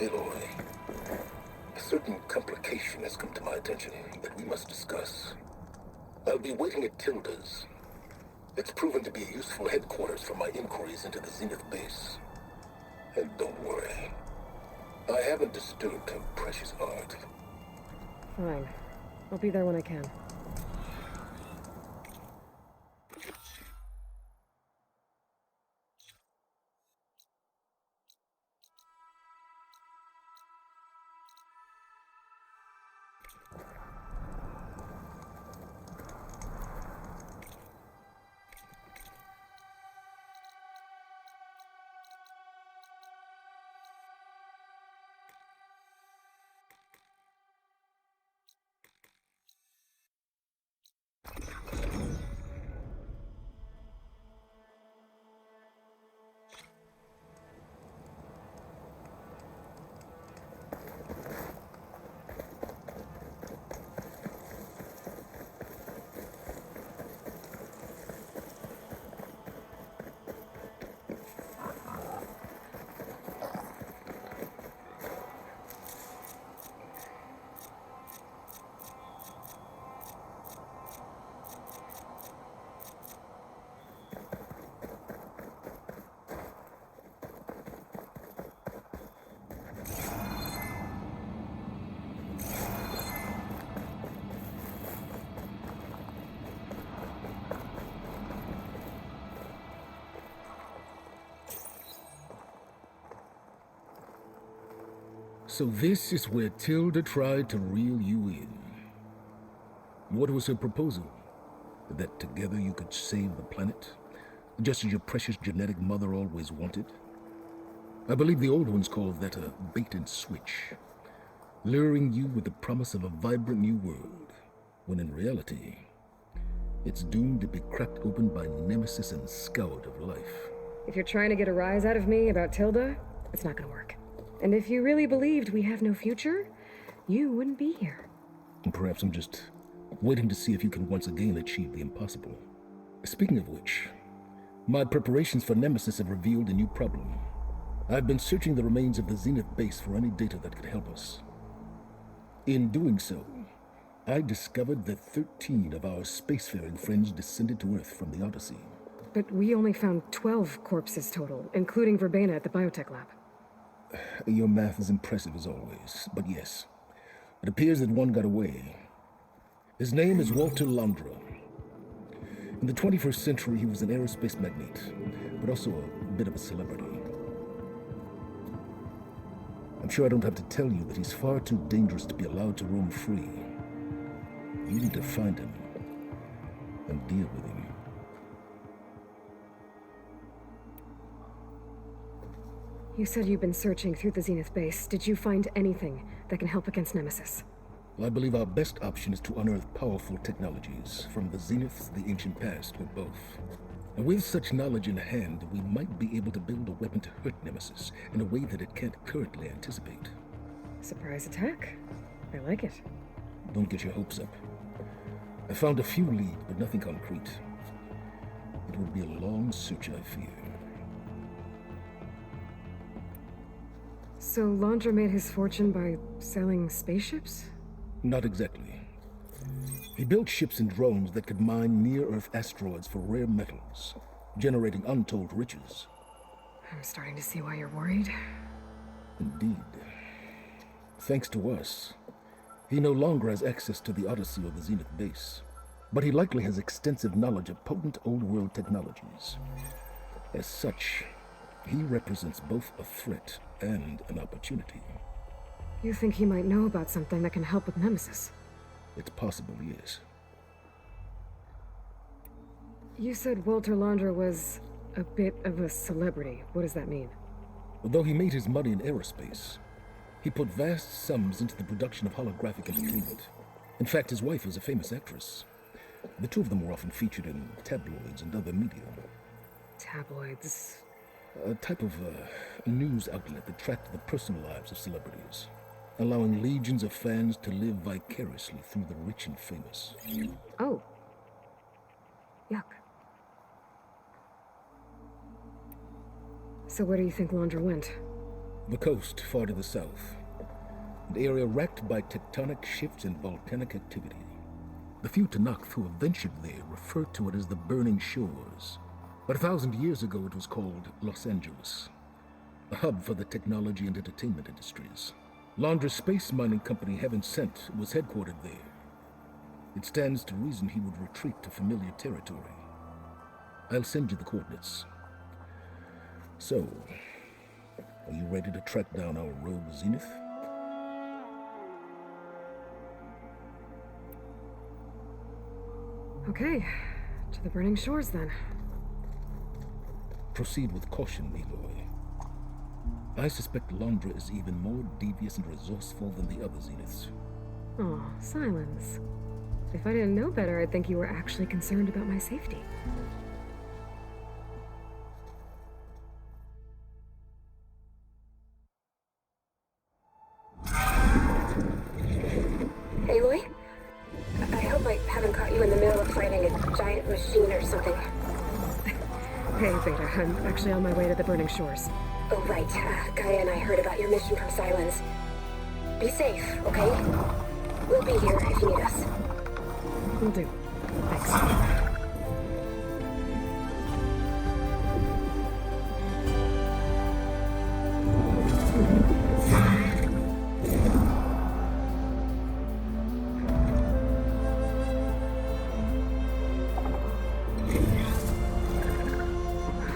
Aloy, a certain complication has come to my attention that we must discuss. I'll be waiting at Tilda's. It's proven to be a useful headquarters for my inquiries into the Zenith base. And don't worry, I haven't disturbed her precious art. Fine. I'll be there when I can. So this is where Tilda tried to reel you in. What was her proposal? That together you could save the planet? Just as your precious genetic mother always wanted? I believe the old ones called that a bait and switch, luring you with the promise of a vibrant new world, when in reality, it's doomed to be cracked open by nemesis and scoured of life. If you're trying to get a rise out of me about Tilda, it's not gonna work. And if you really believed we have no future, you wouldn't be here. And perhaps I'm just waiting to see if you can once again achieve the impossible. Speaking of which, my preparations for Nemesis have revealed a new problem. I've been searching the remains of the Zenith base for any data that could help us. In doing so, I discovered that 13 of our spacefaring friends descended to Earth from the Odyssey. But we only found 12 corpses total, including Verbena at the biotech lab. Your math is impressive as always, but yes, it appears that one got away. His name is Walter Londra. In the 21st century, he was an aerospace magnate, but also a bit of a celebrity. I'm sure I don't have to tell you that he's far too dangerous to be allowed to roam free. You need to find him and deal with him. You said you've been searching through the Zenith base. Did you find anything that can help against Nemesis? Well, I believe our best option is to unearth powerful technologies, from the Zenith to the ancient past, or both. And with such knowledge in hand, we might be able to build a weapon to hurt Nemesis in a way that it can't currently anticipate. Surprise attack? I like it. Don't get your hopes up. I found a few leads, but nothing concrete. It would be a long search, I fear. So Londra made his fortune by selling spaceships? Not exactly. He built ships and drones that could mine near-Earth asteroids for rare metals, generating untold riches. I'm starting to see why you're worried. Indeed. Thanks to us, he no longer has access to the Odyssey or the Zenith base, but he likely has extensive knowledge of potent old-world technologies. As such, he represents both a threat and an opportunity. You think he might know about something that can help with Nemesis? It's possible, yes. You said Walter Londra was a bit of a celebrity. What does that mean? Although he made his money in aerospace, he put vast sums into the production of holographic entertainment. In fact, his wife was a famous actress. The two of them were often featured in tabloids and other media. Tabloids? A type of news outlet that tracked the personal lives of celebrities, allowing legions of fans to live vicariously through the rich and famous. Oh. Yuck. So where do you think Londra went? The coast far to the south, an area wrecked by tectonic shifts and volcanic activity. The few Tanakh who have ventured there refer to it as the Burning Shores, but 1,000 years ago it was called Los Angeles, a hub for the technology and entertainment industries. Londra's space mining company Heaven Sent was headquartered there. It stands to reason he would retreat to familiar territory. I'll send you the coordinates. So, are you ready to track down our rogue Zenith? Okay, to the Burning Shores then. Proceed with caution, Aloy. I suspect Londra is even more devious and resourceful than the other Zeniths. Oh, Silence. If I didn't know better, I'd think you were actually concerned about my safety. Aloy? I hope I haven't caught you in the middle of fighting a giant machine or something. Hey, Beta, I'm actually on my way to the Burning Shores. Oh, right. Gaia and I heard about your mission from Silence. Be safe, okay? We'll be here if you need us. Will do. Thanks.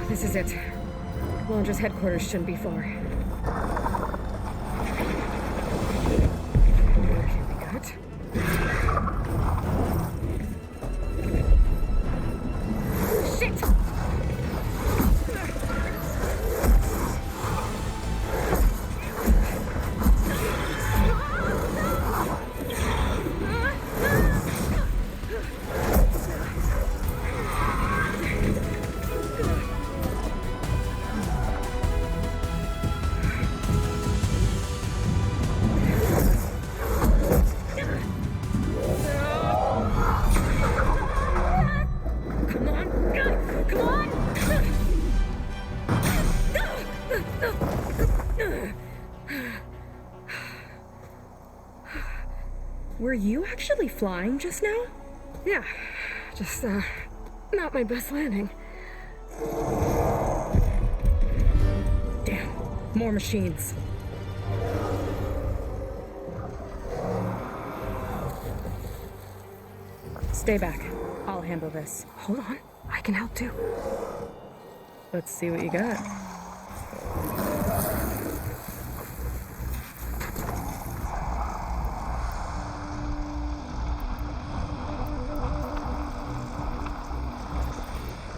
This is it. Londra's headquarters shouldn't be far. Okay, we got. Shit! Were you actually flying just now? Yeah, just, not my best landing. Damn, more machines. Stay back. I'll handle this. Hold on, I can help too. Let's see what you got.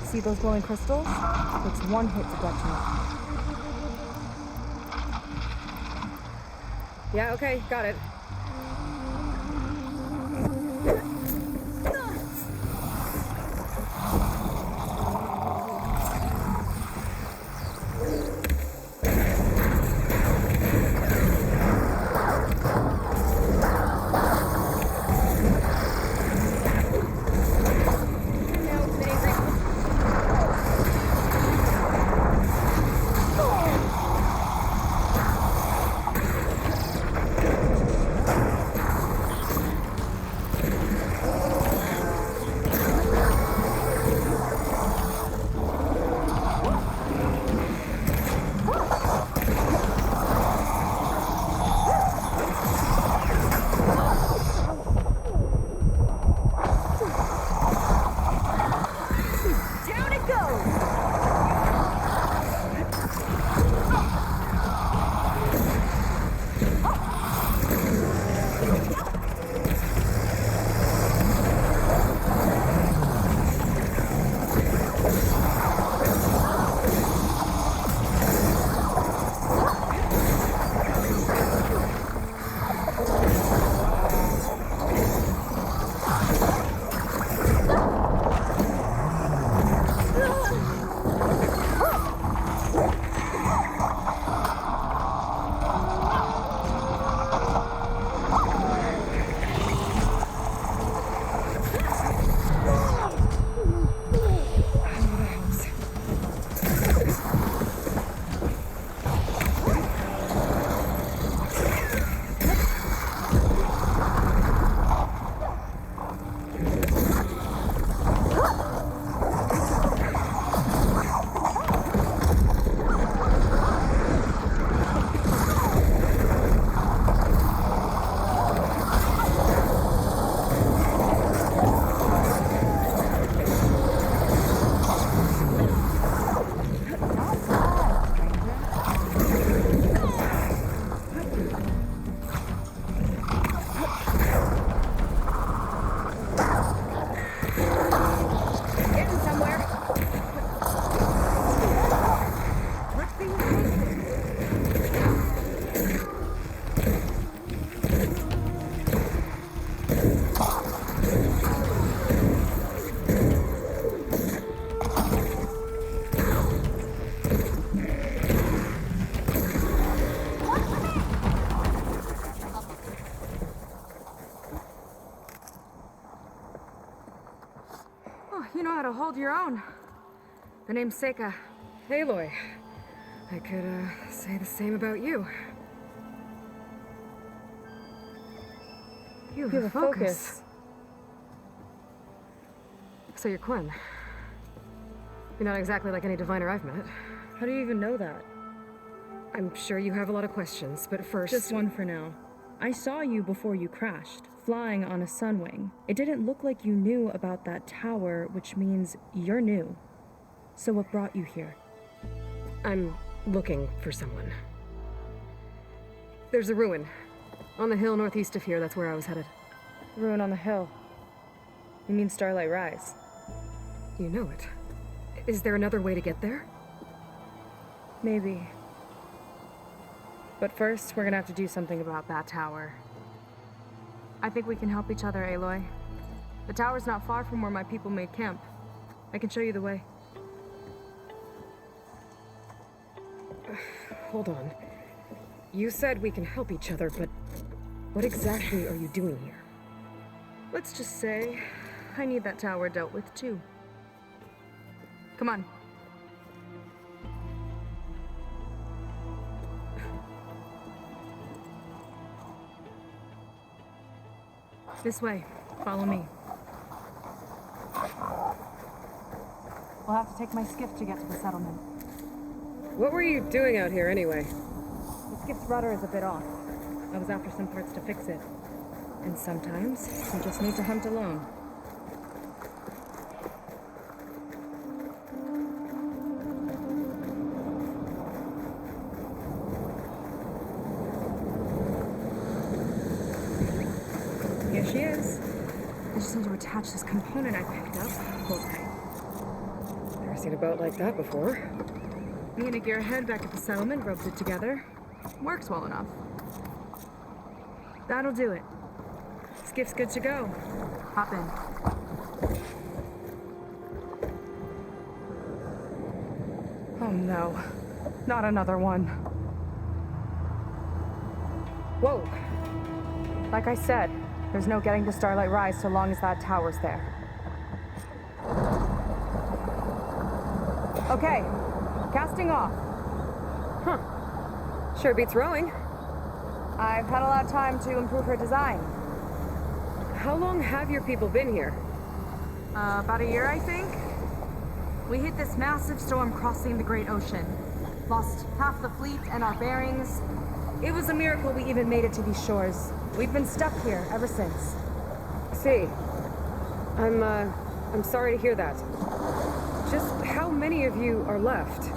See those glowing crystals? It's one hit to detonate. Yeah, okay, got it. hold your own. The name's Seika. Aloy. I could, say the same about you. You have a focus. So you're Quinn. You're not exactly like any diviner I've met. How do you even know that? I'm sure you have a lot of questions, but first... Just one for now. I saw you before you crashed, flying on a sunwing. It didn't look like you knew about that tower, which means you're new. So what brought you here? I'm looking for someone. There's a ruin. On the hill northeast of here, that's where I was headed. Ruin on the hill. You mean Starlight Rise? You know it. Is there another way to get there? Maybe. But first, we're gonna have to do something about that tower. I think we can help each other, Aloy. The tower's not far from where my people made camp. I can show you the way. Hold on. You said we can help each other, but what exactly are you doing here? Let's just say, I need that tower dealt with too. Come on. This way. Follow me. We'll have to take my skiff to get to the settlement. What were you doing out here anyway? The skiff's rudder is a bit off. I was after some parts to fix it. And sometimes, you just need to hunt alone. Here she is. I just need to attach this component I picked up. Hold tight. Never seen a boat like that before. Me and a gearhead back at the settlement roped it together. Works well enough. That'll do it. Skiff's good to go. Hop in. Oh no. Not another one. Whoa. Like I said, there's no getting to Starlight Rise so long as that tower's there. Okay. Casting off. Huh. Sure beats rowing. I've had a lot of time to improve her design. How long have your people been here? About a year, I think. We hit this massive storm crossing the Great Ocean. Lost half the fleet and our bearings. It was a miracle we even made it to these shores. We've been stuck here ever since. See. I'm sorry to hear that. Just how many of you are left?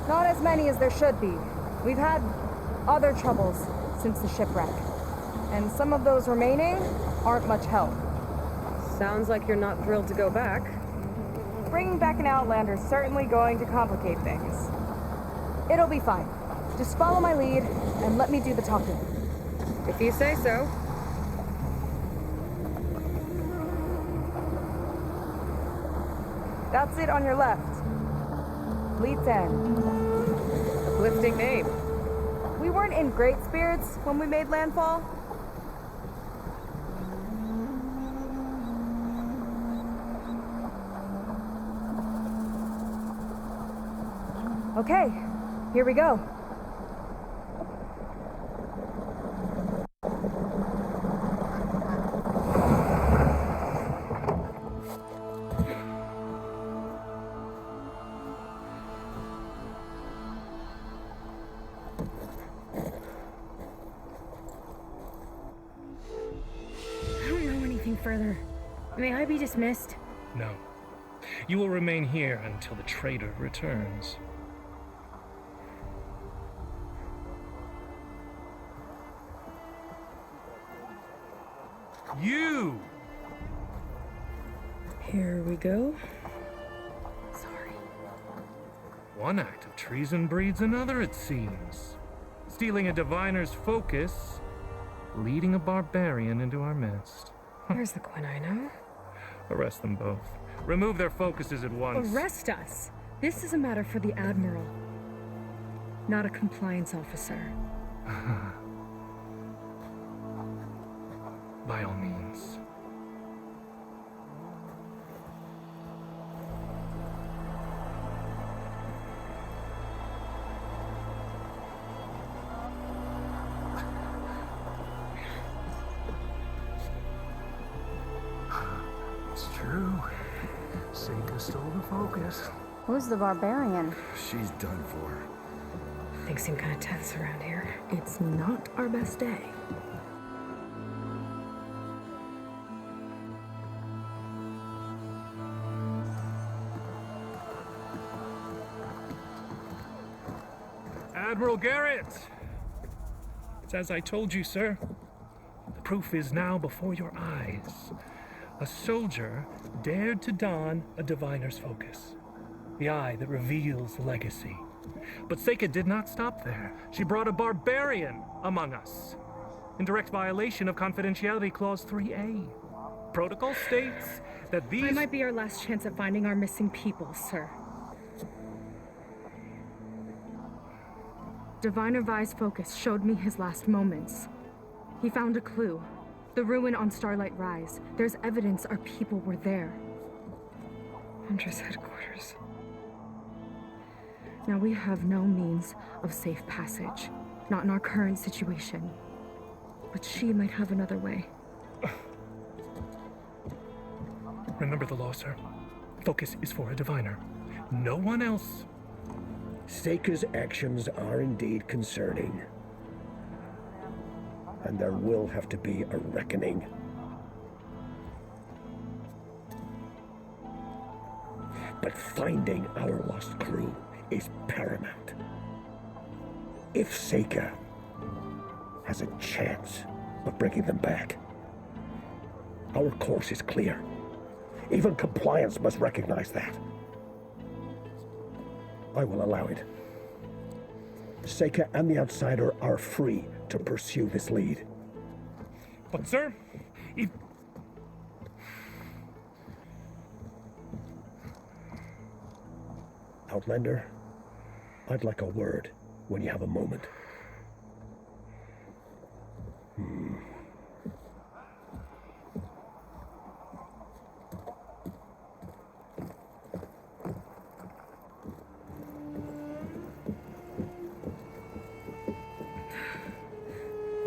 Not as many as there should be. We've had other troubles since the shipwreck. And some of those remaining aren't much help. Sounds like you're not thrilled to go back. Bringing back an Outlander's certainly going to complicate things. It'll be fine. Just follow my lead and let me do the talking. If you say so. That's it on your left. Lead's End. Uplifting name. We weren't in great spirits when we made landfall. Okay, here we go. I don't know anything further. May I be dismissed? No. You will remain here until the trader returns. You! Here we go. Sorry. One act of treason breeds another, it seems. Stealing a diviner's focus, leading a barbarian into our midst. Where's the Quinn I know? Arrest them both. Remove their focuses at once. Arrest us. This is a matter for the Admiral, not a compliance officer. By all means. focus. Who's the barbarian? She's done for. Things seem kind of tense around here. It's not our best day. Admiral Garrett! It's as I told you, sir. The proof is now before your eyes. A soldier dared to don a diviner's focus, the eye that reveals legacy. But SEAGATE did not stop there. She brought a barbarian among us, in direct violation of Confidentiality Clause 3A. Protocol states that these... It might be our last chance at finding our missing people, sir. Diviner Vi's focus showed me his last moments. He found a clue. The ruin on Starlight Rise. There's evidence our people were there. Huntress headquarters. Now we have no means of safe passage. Not in our current situation. But she might have another way. Remember the law, sir. Focus is for a diviner. No one else. Seika's actions are indeed concerning. And there will have to be a reckoning. But finding our lost crew is paramount. If Seika has a chance of bringing them back, our course is clear. Even compliance must recognize that. I will allow it. Seika and the Outsider are free to pursue this lead. But, sir, if... Outlander, I'd like a word when you have a moment.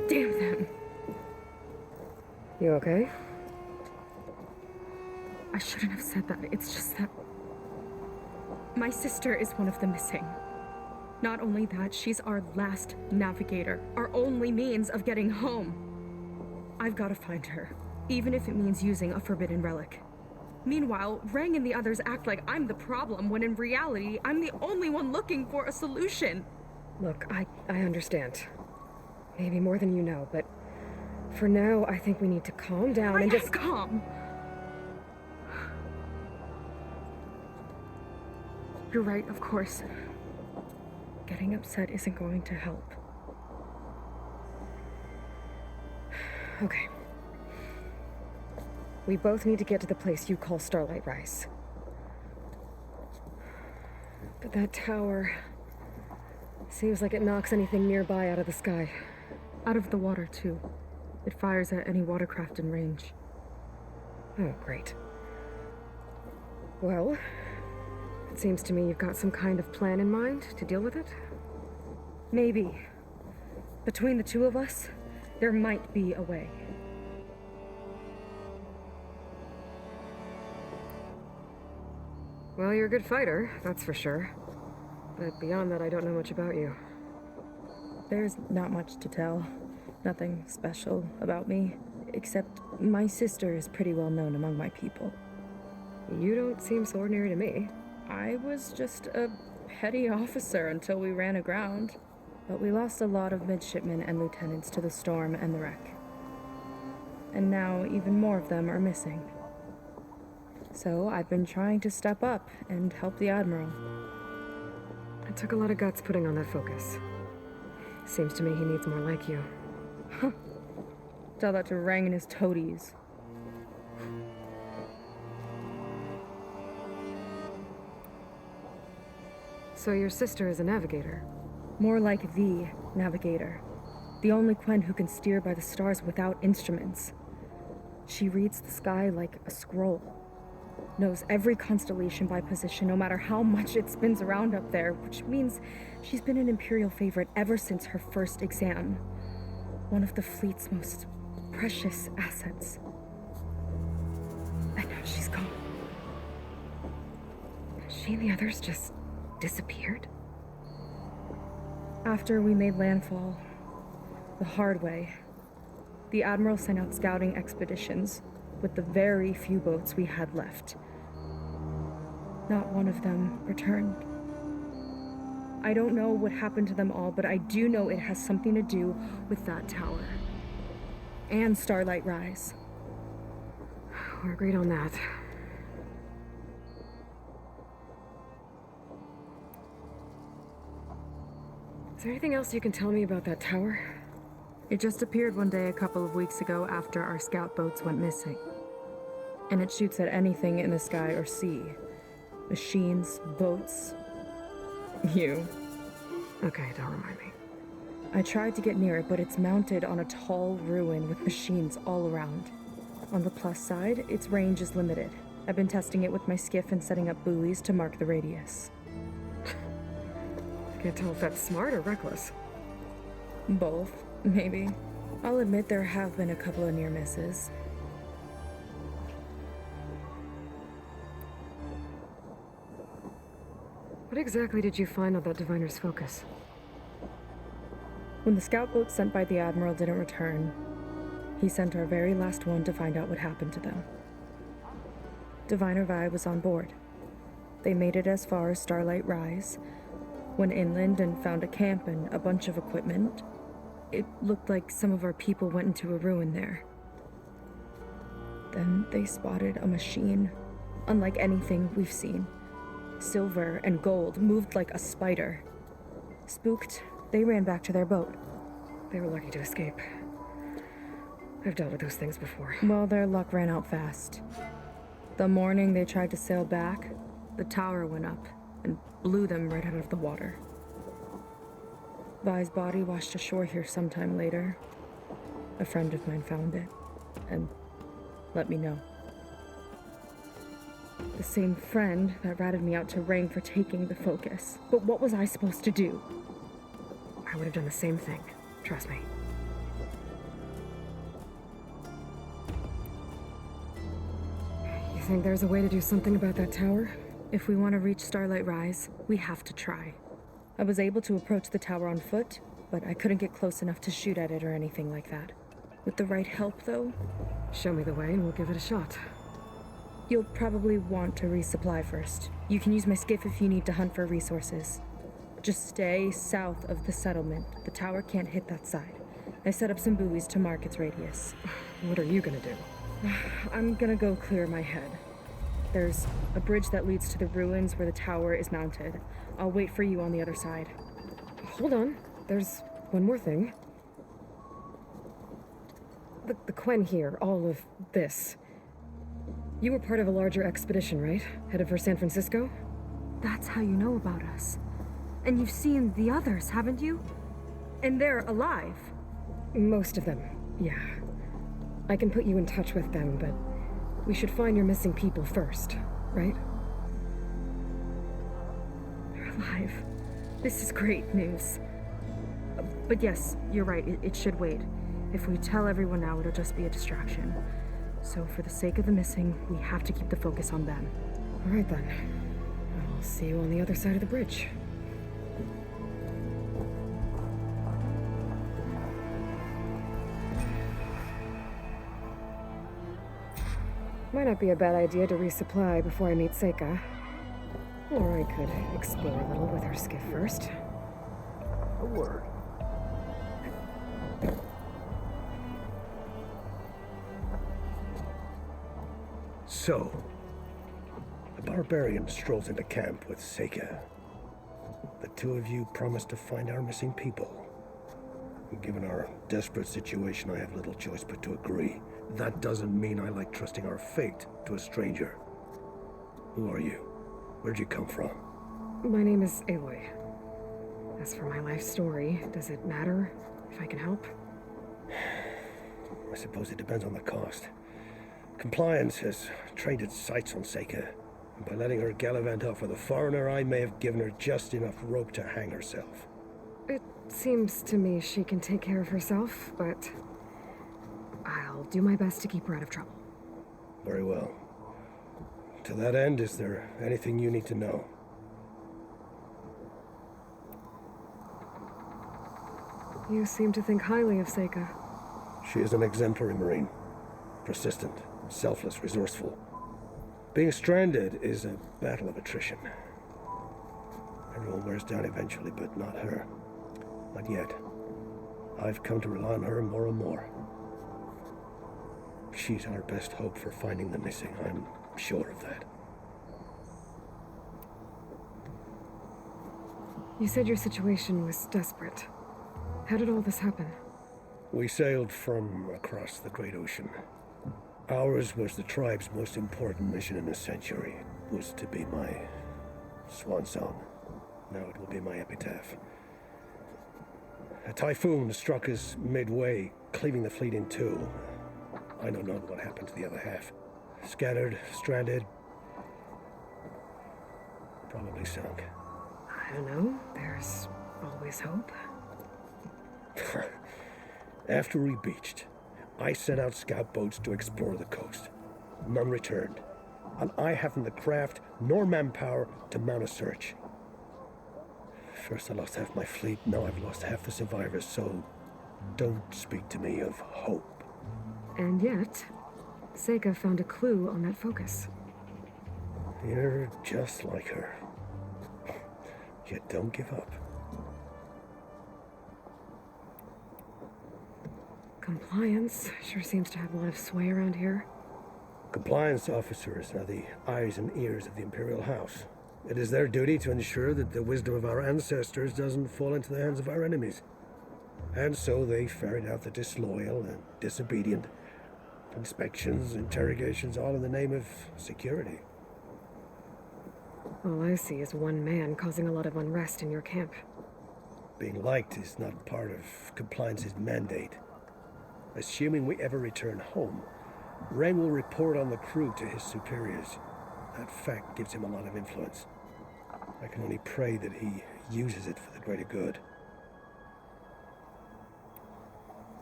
Damn them. You okay? I shouldn't have said that. It's just that my sister is one of the missing. Not only that, she's our last navigator, our only means of getting home. I've got to find her, even if it means using a forbidden relic. Meanwhile, Rang and the others act like I'm the problem, when in reality, I'm the only one looking for a solution. Look, I understand. Maybe more than you know, but for now, I think we need to calm down and just... calm. You're right, of course. Getting upset isn't going to help. Okay. We both need to get to the place you call Starlight Rise. But that tower seems like it knocks anything nearby out of the sky. Out of the water, too. It fires at any watercraft in range. Oh, great. Well, it seems to me you've got some kind of plan in mind to deal with it. Maybe. Between the two of us, there might be a way. Well, you're a good fighter, that's for sure. But beyond that, I don't know much about you. There's not much to tell. Nothing special about me, except my sister is pretty well known among my people. You don't seem so ordinary to me. I was just a petty officer until we ran aground. But we lost a lot of midshipmen and lieutenants to the storm and the wreck. And now even more of them are missing. So I've been trying to step up and help the Admiral. It took a lot of guts putting on that focus. Seems to me he needs more like you. Tell that to Rang and his toadies. So your sister is a navigator? More like the navigator. The only Quen who can steer by the stars without instruments. She reads the sky like a scroll. Knows every constellation by position, no matter how much it spins around up there, which means she's been an Imperial favorite ever since her first exam. One of the fleet's most precious assets. And now she's gone. she and the others just disappeared? After we made landfall, the hard way, the Admiral sent out scouting expeditions with the very few boats we had left. Not one of them returned. I don't know what happened to them all, but I do know it has something to do with that tower. And Starlight Rise. We're agreed on that. Is there anything else you can tell me about that tower? It just appeared one day a couple of weeks ago after our scout boats went missing. And it shoots at anything in the sky or sea. Machines, boats. You. Okay, don't remind me. I tried to get near it, but it's mounted on a tall ruin with machines all around. On the plus side, its range is limited. I've been testing it with my skiff and setting up buoys to mark the radius. I can't tell if that's smart or reckless. Both, maybe. I'll admit there have been a couple of near misses. What exactly did you find on that diviner's focus? When the scout boat sent by the Admiral didn't return, he sent our very last one to find out what happened to them. Diviner Vi was on board. They made it as far as Starlight Rise, went inland and found a camp and a bunch of equipment. It looked like some of our people went into a ruin there. Then they spotted a machine, unlike anything we've seen. Silver and gold, moved like a spider. Spooked, they ran back to their boat. They were lucky to escape. I've dealt with those things before. Well, their luck ran out fast. The morning they tried to sail back, the tower went up and blew them right out of the water. Vi's body washed ashore here sometime later. A friend of mine found it and let me know. The same friend that ratted me out to Rang for taking the focus. But what was I supposed to do? I would have done the same thing. Trust me. You think there's a way to do something about that tower? If we want to reach Starlight Rise, we have to try. I was able to approach the tower on foot, but I couldn't get close enough to shoot at it or anything like that. With the right help, though, Show me the way and we'll give it a shot. you'll probably want to resupply first. You can use my skiff if you need to hunt for resources. Just stay south of the settlement. The tower can't hit that side. I set up some buoys to mark its radius. What are you gonna do? I'm gonna go clear my head. There's a bridge that leads to the ruins where the tower is mounted. I'll wait for you on the other side. Hold on. There's one more thing. The Quen here, all of this. You were part of a larger expedition, right? Headed for San Francisco? That's how you know about us. And you've seen the others, haven't you? And they're alive. Most of them, yeah. I can put you in touch with them, but we should find your missing people first, right? They're alive. This is great news. But yes, you're right, it should wait. If we tell everyone now, it'll just be a distraction. So for the sake of the missing, we have to keep the focus on them. All right then. I'll see you on the other side of the bridge. Might not be a bad idea to resupply before I meet Seika. Or I could explore a little with her skiff first. A word. So, the barbarian strolls into camp with Seika. The two of you promised to find our missing people. Given our desperate situation, I have little choice but to agree. That doesn't mean I like trusting our fate to a stranger. Who are you? Where'd you come from? My name is Aloy. As for my life story, does it matter if I can help? I suppose it depends on the cost. Compliance has trained its sights on Seika. And by letting her gallivant off with a foreigner, I may have given her just enough rope to hang herself. It seems to me she can take care of herself, but I'll do my best to keep her out of trouble. Very well. To that end, is there anything you need to know? You seem to think highly of Seika. She is an exemplary Marine. Persistent, selfless, resourceful. Being stranded is a battle of attrition. Everyone wears down eventually, but not her. Not yet. I've come to rely on her more and more. She's our best hope for finding the missing. I'm sure of that. You said your situation was desperate. How did all this happen? We sailed from across the great ocean. Ours was the tribe's most important mission in a century. It was to be my swan song. Now it will be my epitaph. A typhoon struck us midway, cleaving the fleet in two. I know not what happened to the other half. Scattered, stranded, probably sunk. I don't know. There's always hope. After we beached, I sent out scout boats to explore the coast. None returned, and I haven't the craft nor manpower to mount a search. First I lost half my fleet, now I've lost half the survivors, so don't speak to me of hope. And yet, Seika found a clue on that focus. You're just like her. Yet don't give up. Compliance sure seems to have a lot of sway around here. Compliance officers are the eyes and ears of the Imperial House. It is their duty to ensure that the wisdom of our ancestors doesn't fall into the hands of our enemies. And so they ferret out the disloyal and disobedient. Inspections, interrogations, all in the name of security. All I see is one man causing a lot of unrest in your camp. Being liked is not part of compliance's mandate. Assuming we ever return home, Rain will report on the crew to his superiors. That fact gives him a lot of influence. I can only pray that he uses it for the greater good.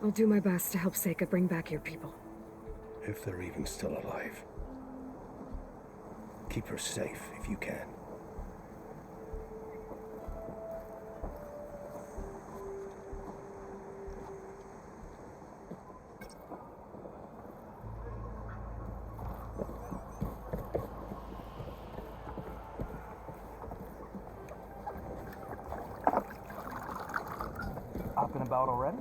I'll do my best to help Seika bring back your people. If they're even still alive. Keep her safe if you can. Up and about already?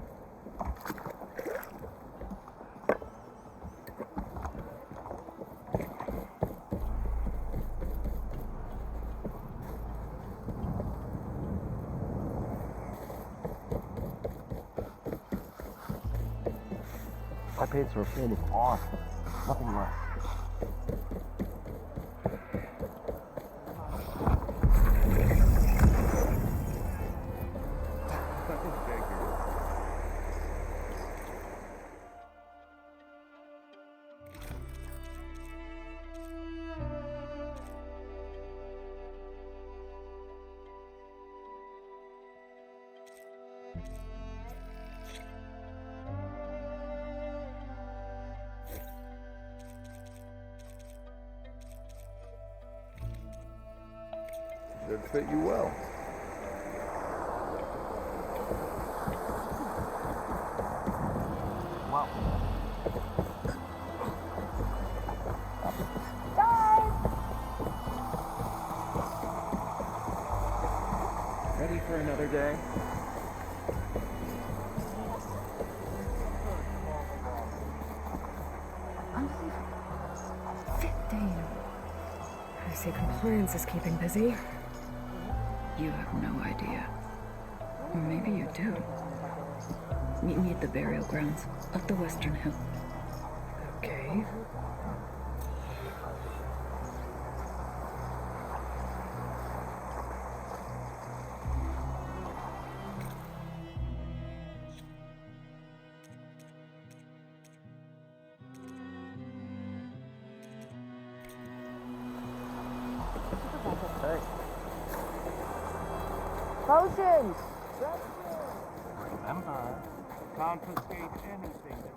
I paid for a film of art, nothing less. Should fit you well. Wow. Ready for another day? I see compliance is keeping busy. You have no idea. Or maybe you do. Meet me at the burial grounds, up the western hill. Okay. Hey. Potions! Remember, confiscate anything that...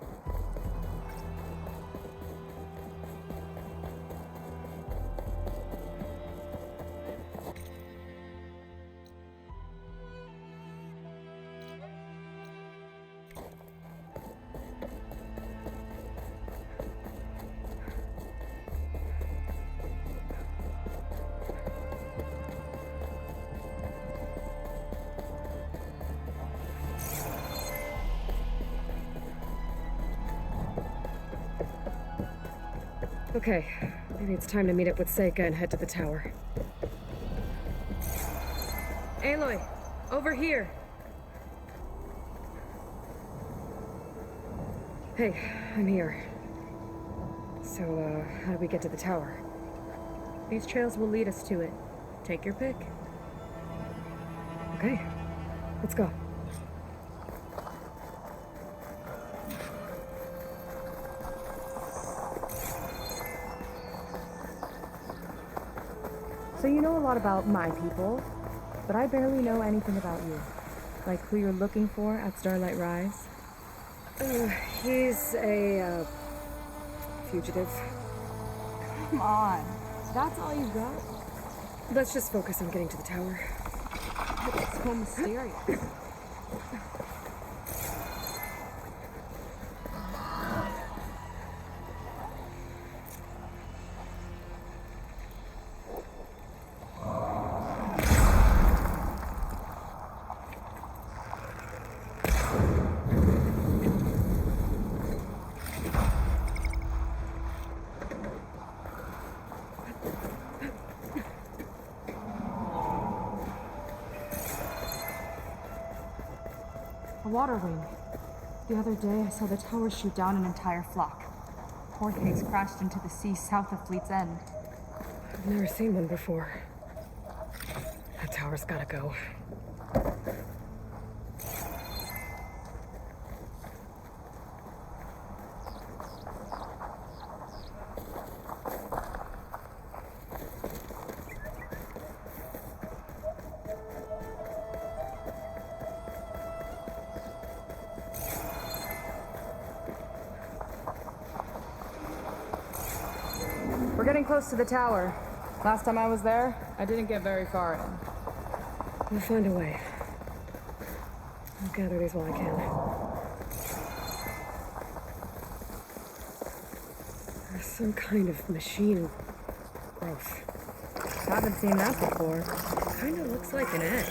Okay, maybe it's time to meet up with Seika and head to the tower. Aloy, over here! Hey, I'm here. So, how do we get to the tower? These trails will lead us to it. Take your pick. Okay, let's go. So you know a lot about my people, but I barely know anything about you. Like who you're looking for at Starlight Rise? He's a, fugitive. Come on, that's all you got? Let's just focus on getting to the tower. It's so mysterious. A water wing. The other day, I saw the tower shoot down an entire flock. Poor things crashed into the sea south of Fleet's End. I've never seen one before. That tower's gotta go. We're getting close to the tower. Last time I was there, I didn't get very far in. We'll find a way. I'll gather these while I can. There's some kind of machine growth. Haven't seen that before. Kinda looks like an egg.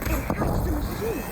It hatched a machine.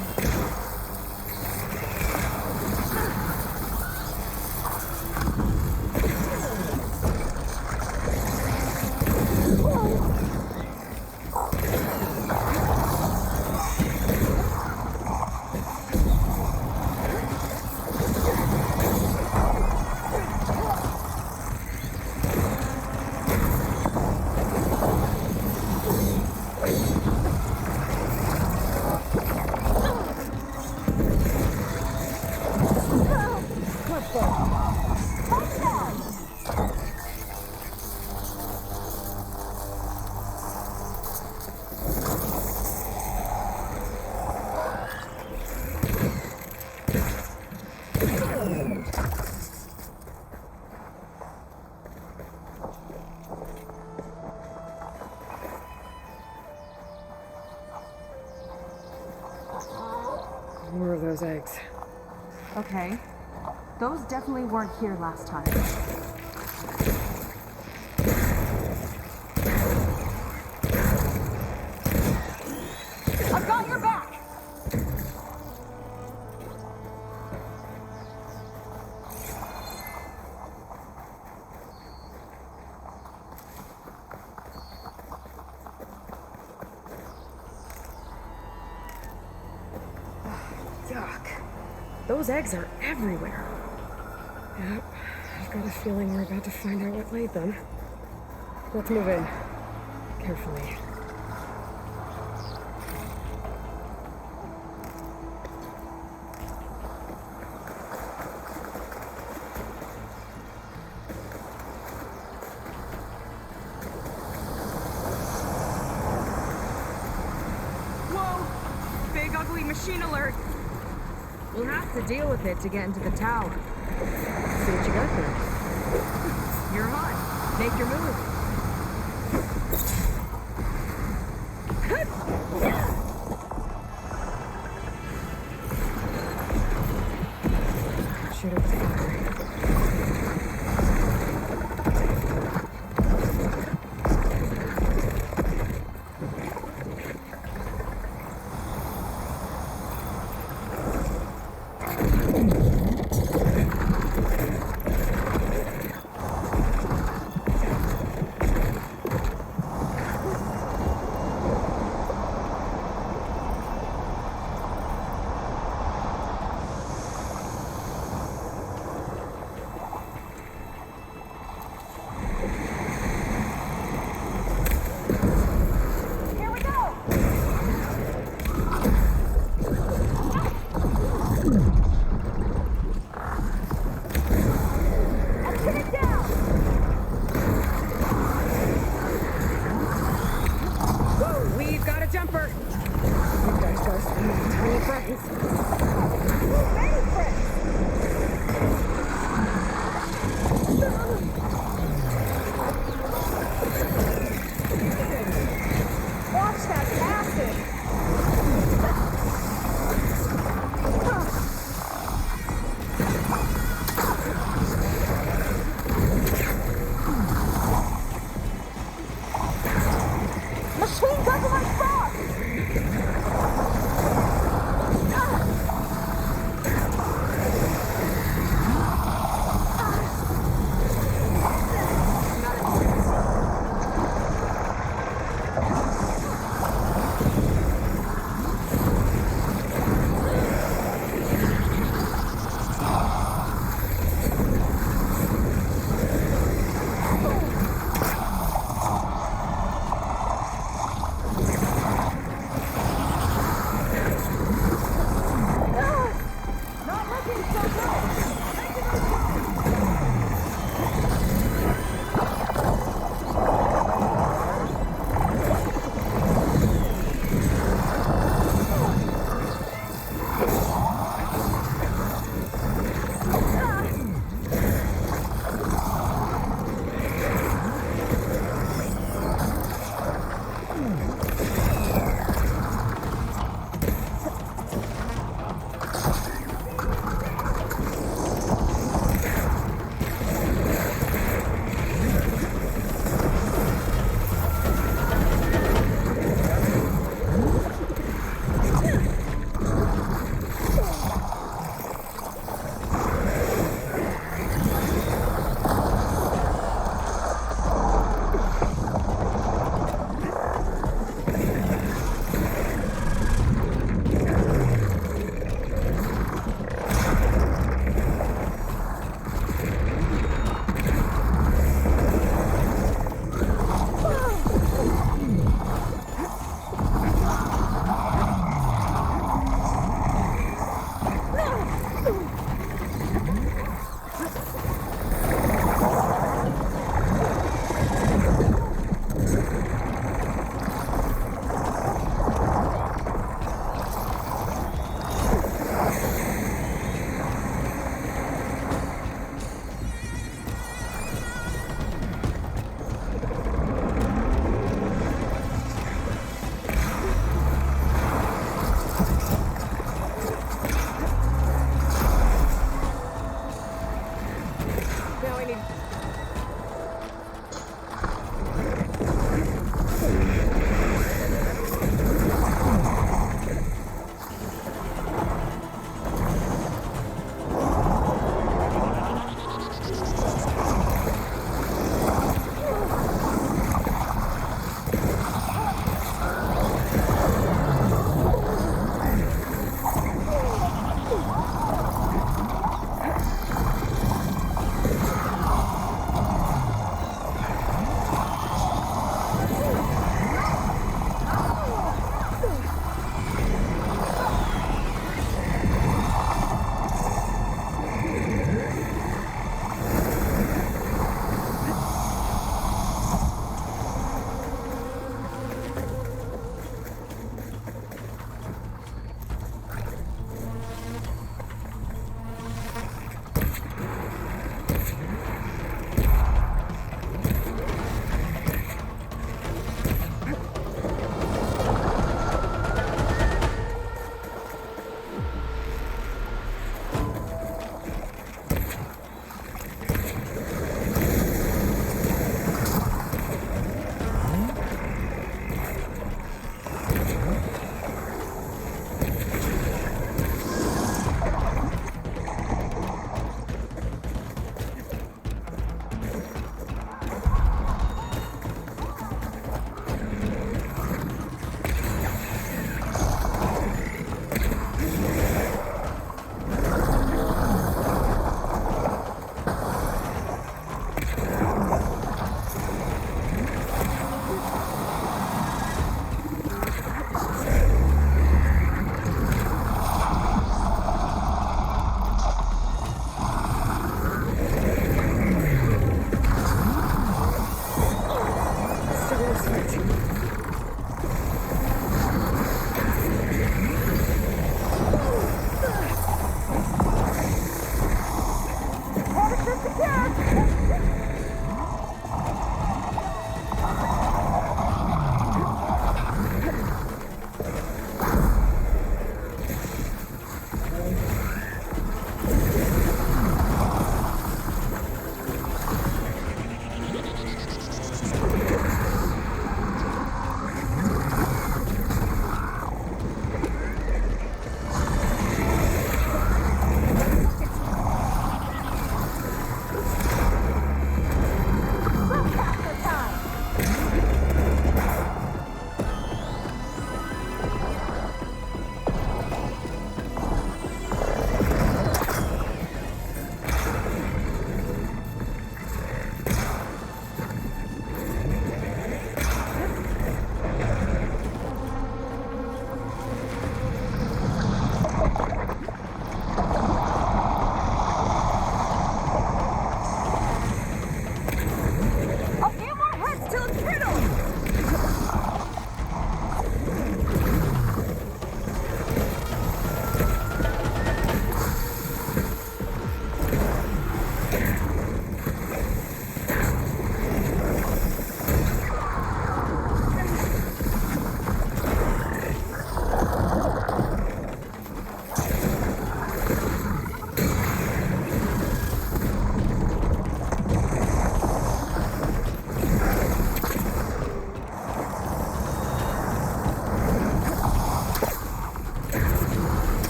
More of those eggs. Okay. Those definitely weren't here last time. I've got your back! Yuck. Those eggs are everywhere. Yep, I've got a feeling we're about to find out what laid them. Let's move in. Carefully. Whoa! Big ugly machine alert! We'll have to deal with it to get into the tower. See what you got there. You're hot. Make your move. Shoot up the fire. Tiny friends. Many friends! Watch that acid! Machine gun to my frog!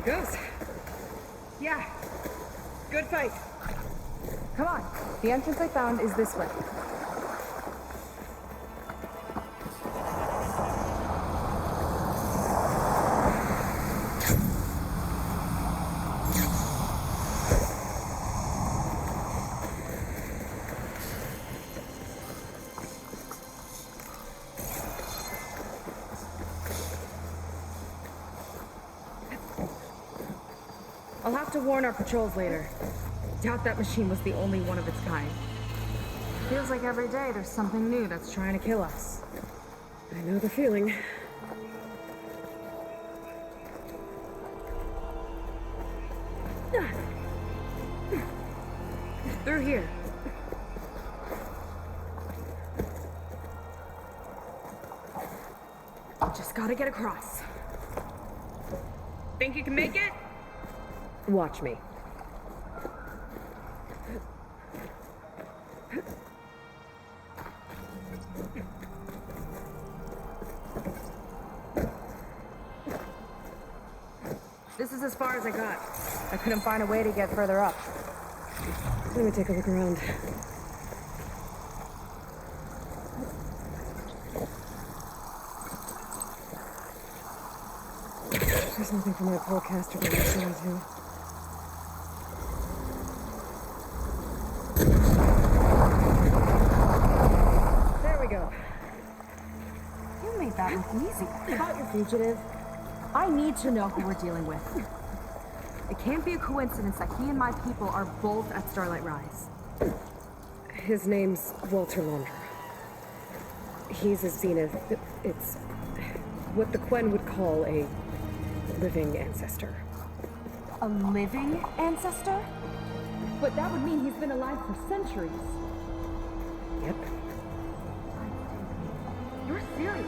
it goes. Yeah. Good fight. Come on. The entrance I found is this way. I'll have to warn our patrols later. Doubt that machine was the only one of its kind. Feels like every day there's something new that's trying to kill us. I know the feeling. Through here. Just gotta get across. Think you can make it? Watch me. This is as far as I got. I couldn't find a way to get further up. Let me take a look around. There's nothing for my polecaster to reach into. There we go. You made that look easy. About your fugitive. I need to know who we're dealing with. It can't be a coincidence that he and my people are both at Starlight Rise. His name's Walter Laundra. He's a Zenith. It's what the Quen would call a living ancestor. A living ancestor? But that would mean he's been alive for centuries. Yep. You're serious?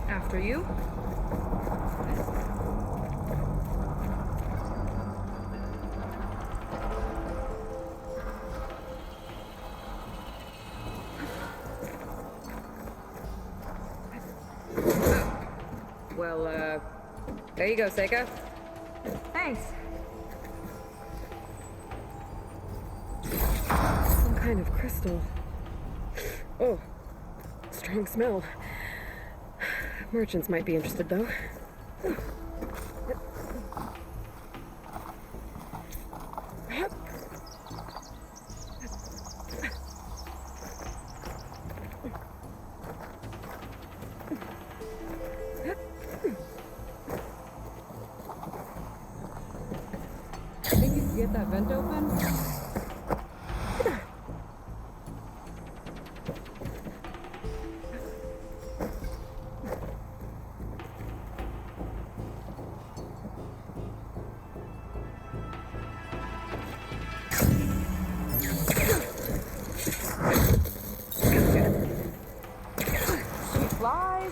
After you. Well, there you go, Seika. Thanks. Some kind of crystal. Oh, strong smell. Merchants might be interested, though. Think you can get that vent open?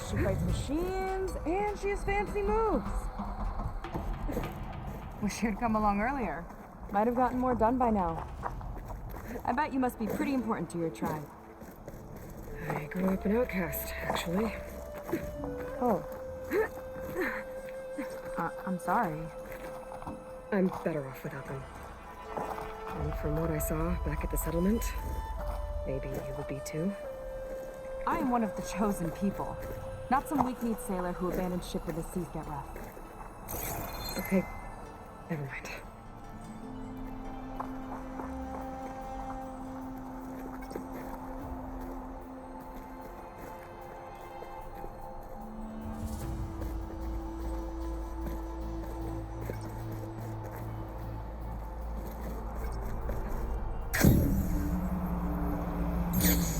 She fights machines, and she has fancy moves. Wish you'd come along earlier. Might have gotten more done by now. I bet you must be pretty important to your tribe. I grew up an outcast, actually. Oh. I'm sorry. I'm better off without them. And from what I saw back at the settlement, maybe you would be too. I am one of the chosen people. Not some weak-kneed sailor who abandoned ship when the seas get rough. Okay, never mind.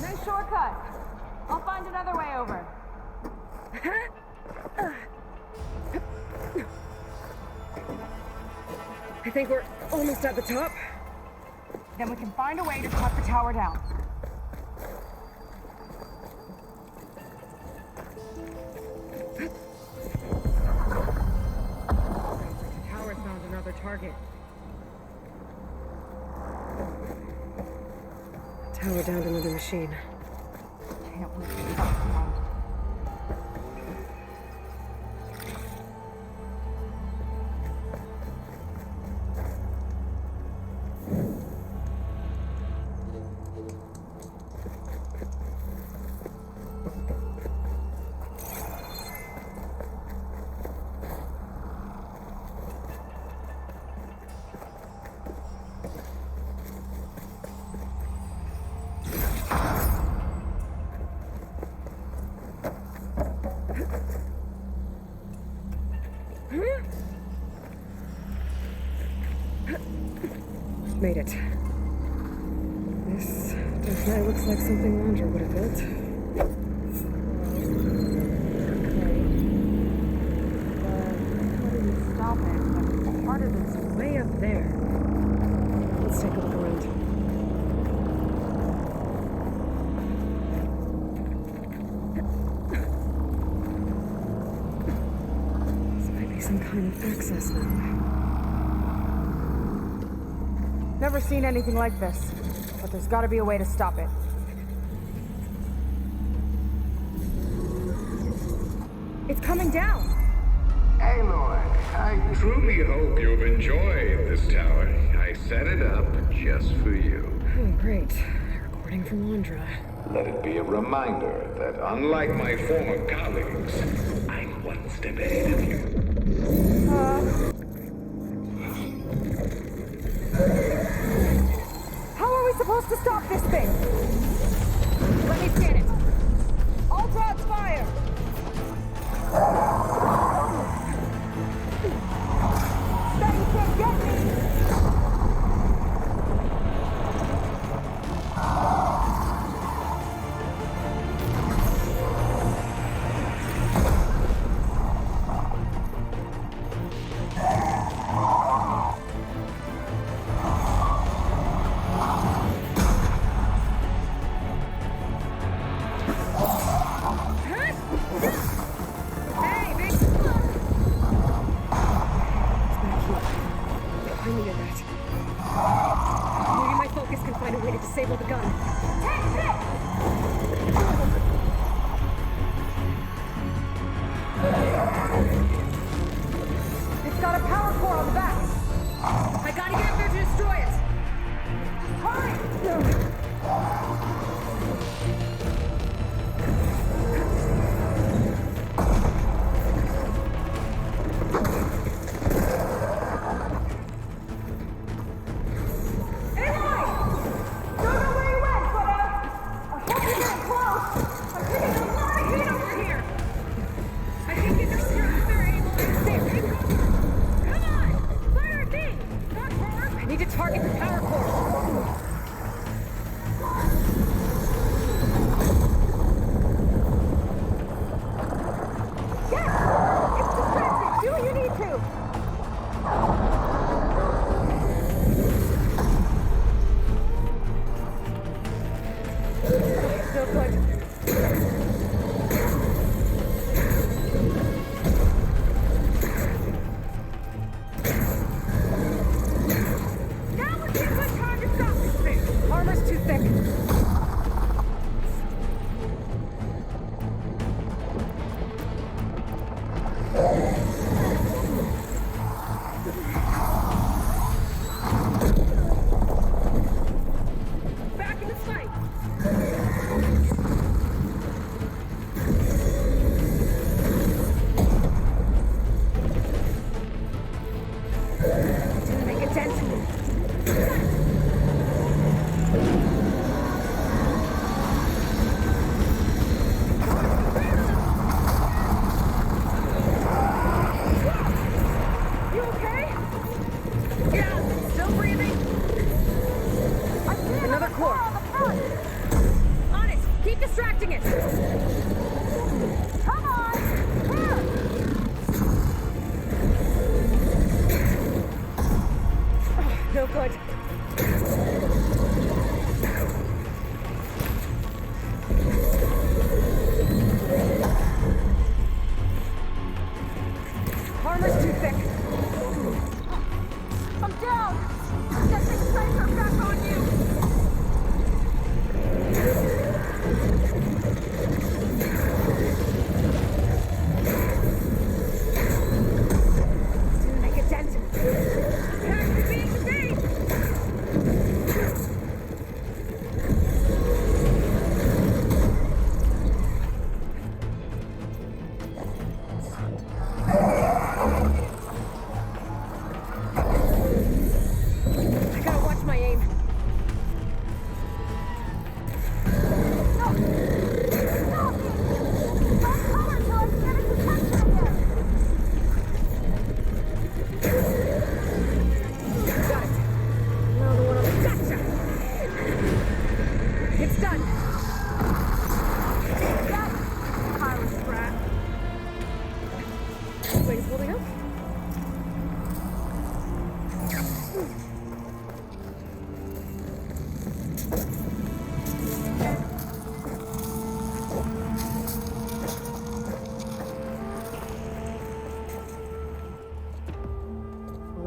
Nice short shortcut. I'll find another way over. I think we're almost at the top. Then we can find a way to cut the tower down. The tower found another target. Tower downed another machine. Can't believe we got around. Made it. This definitely looks like something Landra would have built. How do we stop it? But part of it's Way up there. Let's take a look around. This might be some kind of access now. never seen anything like this. But there's gotta be a way to stop it. It's coming down! Aloy, I truly hope you've enjoyed this tower. I set it up just for you. Oh, great. Recording from Landra. Let it be a reminder that unlike my former colleagues, I'm one step ahead of you. How are we supposed to stop this thing? Let me scan it. All drops fire! Thing can't get me!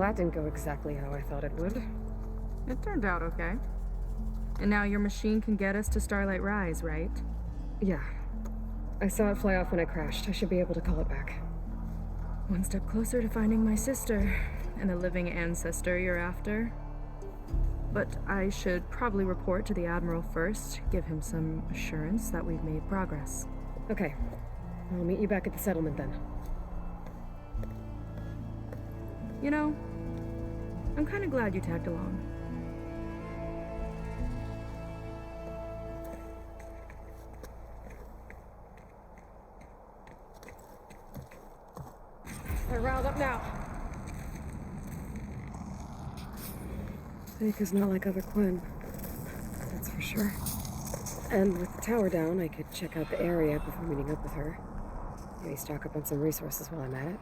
that didn't go exactly how I thought it would. It turned out okay. And now your machine can get us to Starlight Rise, right? Yeah. I saw it fly off when I crashed. I should be able to call it back. One step closer to finding my sister and the living ancestor you're after. But I should probably report to the Admiral first, give him some assurance that we've made progress. Okay. I'll meet you back at the settlement then. You know, I'm kind of glad you tagged along. They're riled up now. Seika's not like other Quinn. That's for sure. And with the tower down, I could check out the area before meeting up with her. Maybe stock up on some resources while I'm at it.